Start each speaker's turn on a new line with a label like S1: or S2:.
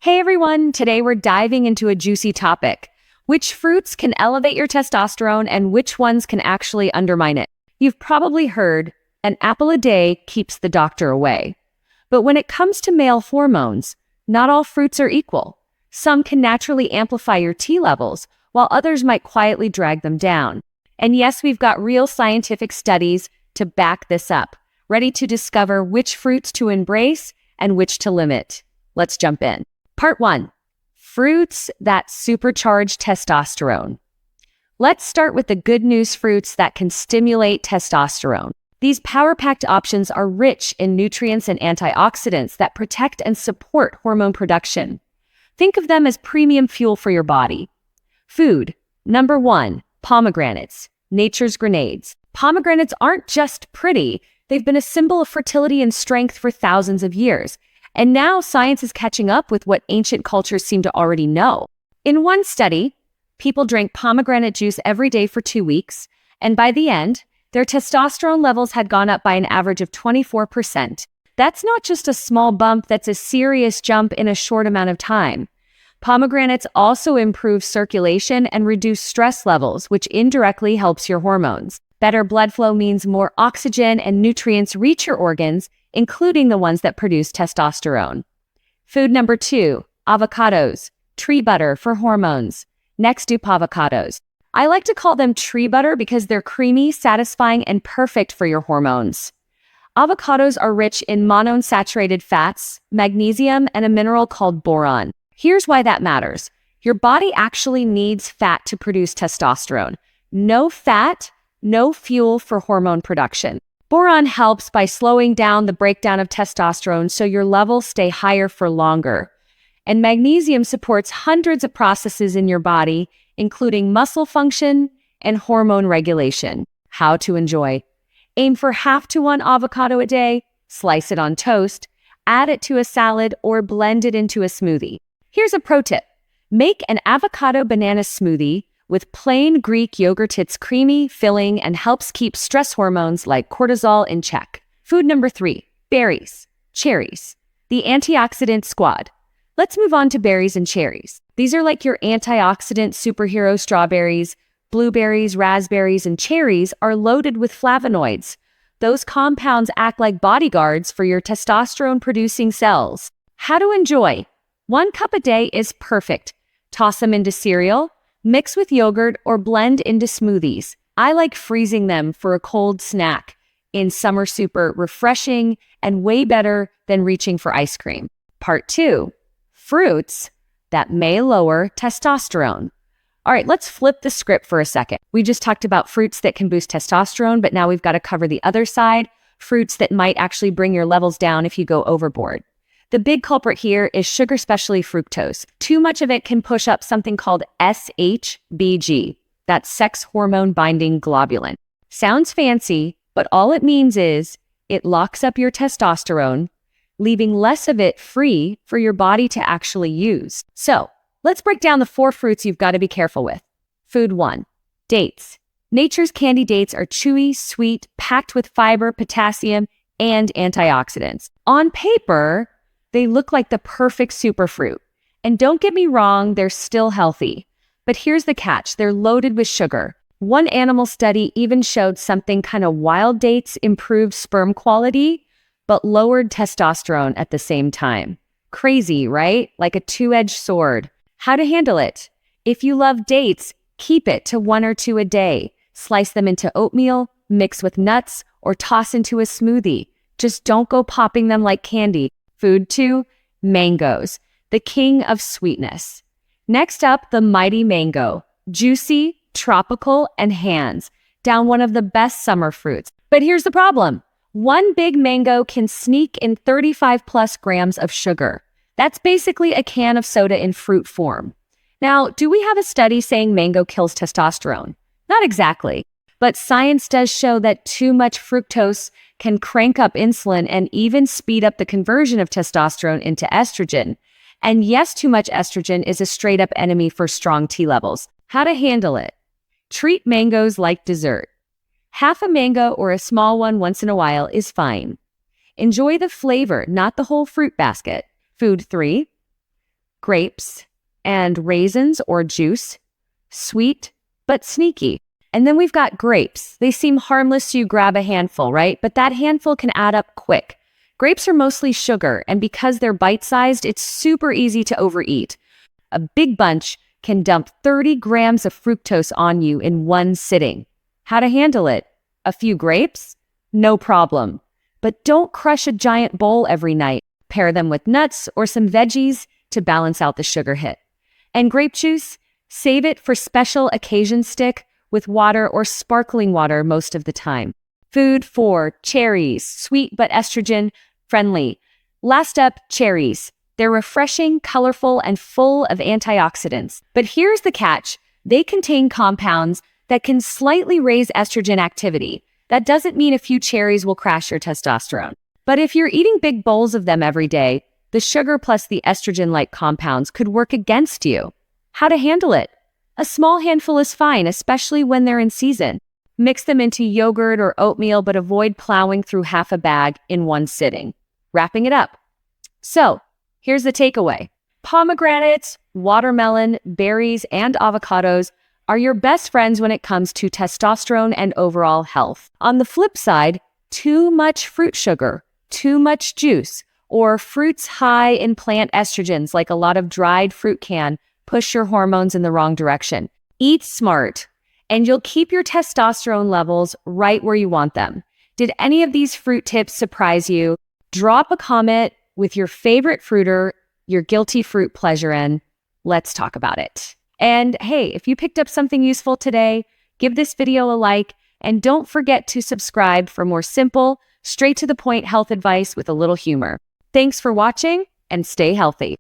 S1: Hey everyone, today we're diving into a juicy topic. Which fruits can elevate your testosterone and which ones can actually undermine it? You've probably heard, an apple a day keeps the doctor away. But when it comes to male hormones, not all fruits are equal. Some can naturally amplify your T levels, while others might quietly drag them down. And yes, we've got real scientific studies to back this up, ready to discover which fruits to embrace and which to limit. Let's jump in. Part 1. Fruits that supercharge testosterone. Let's start with the good news fruits that can stimulate testosterone. These power-packed options are rich in nutrients and antioxidants that protect and support hormone production. Think of them as premium fuel for your body. Food. Number 1. Pomegranates. Nature's grenades. Pomegranates aren't just pretty, they've been a symbol of fertility and strength for thousands of years. And now science is catching up with what ancient cultures seem to already know. In one study, people drank pomegranate juice every day for 2 weeks, and by the end, their testosterone levels had gone up by an average of 24%. That's not just a small bump, that's a serious jump in a short amount of time. Pomegranates also improve circulation and reduce stress levels, which indirectly helps your hormones. Better blood flow means more oxygen and nutrients reach your organs, including the ones that produce testosterone. Food number 2, avocados, tree butter for hormones. Next to avocados. I like to call them tree butter because they're creamy, satisfying, and perfect for your hormones. Avocados are rich in monounsaturated fats, magnesium, and a mineral called boron. Here's why that matters. Your body actually needs fat to produce testosterone. No fat, no fuel for hormone production. Boron helps by slowing down the breakdown of testosterone so your levels stay higher for longer. And magnesium supports hundreds of processes in your body, including muscle function and hormone regulation. How to enjoy. Aim for half to 1 avocado a day, slice it on toast, add it to a salad, or blend it into a smoothie. Here's a pro tip. Make an avocado banana smoothie with plain Greek yogurt. It's creamy, filling, and helps keep stress hormones like cortisol in check. Food number 3, berries, cherries, the antioxidant squad. Let's move on to berries and cherries. These are like your antioxidant superhero. Strawberries, blueberries, raspberries, and cherries are loaded with flavonoids. Those compounds act like bodyguards for your testosterone-producing cells. How to enjoy. 1 cup a day is perfect. Toss them into cereal, mix with yogurt, or blend into smoothies. I like freezing them for a cold snack. In summer, super refreshing and way better than reaching for ice cream. Part 2. Fruits that may lower testosterone. All right, let's flip the script for a second. We just talked about fruits that can boost testosterone, but now we've got to cover the other side, fruits that might actually bring your levels down if you go overboard. The big culprit here is sugar, especially fructose. Too much of it can push up something called SHBG. That's sex hormone binding globulin. Sounds fancy, but all it means is it locks up your testosterone, leaving less of it free for your body to actually use. So let's break down the 4 fruits you've got to be careful with. Food 1, dates. Nature's candy dates are chewy, sweet, packed with fiber, potassium, and antioxidants. On paper, they look like the perfect superfruit. And don't get me wrong, they're still healthy. But here's the catch, they're loaded with sugar. One animal study even showed something kind of wild dates improved sperm quality, but lowered testosterone at the same time. Crazy, right? Like a two-edged sword. How to handle it? If you love dates, keep it to 1 or 2 a day. Slice them into oatmeal, mix with nuts, or toss into a smoothie. Just don't go popping them like candy. Food 2, mangoes, the king of sweetness. Next up, the mighty mango. Juicy, tropical, and hands down one of the best summer fruits. But here's the problem. 1 big mango can sneak in 35 plus grams of sugar. That's basically a can of soda in fruit form. Now, do we have a study saying mango kills testosterone? Not exactly, but science does show that too much fructose can crank up insulin and even speed up the conversion of testosterone into estrogen. And yes, too much estrogen is a straight up enemy for strong T levels. How to handle it? Treat mangoes like dessert. Half a mango or a small one once in a while is fine. Enjoy the flavor, not the whole fruit basket. Food 3, grapes and raisins or juice, sweet but sneaky. And then we've got grapes. They seem harmless, so you grab a handful, right? But that handful can add up quick. Grapes are mostly sugar, and because they're bite-sized, it's super easy to overeat. A big bunch can dump 30 grams of fructose on you in one sitting. How to handle it? A few grapes? No problem. But don't crush a giant bowl every night. Pair them with nuts or some veggies to balance out the sugar hit. And grape juice? Save it for special occasion stick with water or sparkling water most of the time. Food 4, cherries, sweet but estrogen friendly. Last up, cherries. They're refreshing, colorful, and full of antioxidants. But here's the catch. They contain compounds that can slightly raise estrogen activity. That doesn't mean a few cherries will crash your testosterone. But if you're eating big bowls of them every day, the sugar plus the estrogen-like compounds could work against you. How to handle it? A small handful is fine, especially when they're in season. Mix them into yogurt or oatmeal, but avoid plowing through half a bag in one sitting. Wrapping it up. So, here's the takeaway. Pomegranates, watermelon, berries, and avocados are your best friends when it comes to testosterone and overall health. On the flip side, too much fruit sugar, too much juice, or fruits high in plant estrogens like a lot of dried fruit can push your hormones in the wrong direction. Eat smart, and you'll keep your testosterone levels right where you want them. Did any of these fruit tips surprise you? Drop a comment with your favorite fruiter, your guilty fruit pleasure, and let's talk about it. And hey, if you picked up something useful today, give this video a like, and don't forget to subscribe for more simple, straight to the point health advice with a little humor. Thanks for watching, and stay healthy.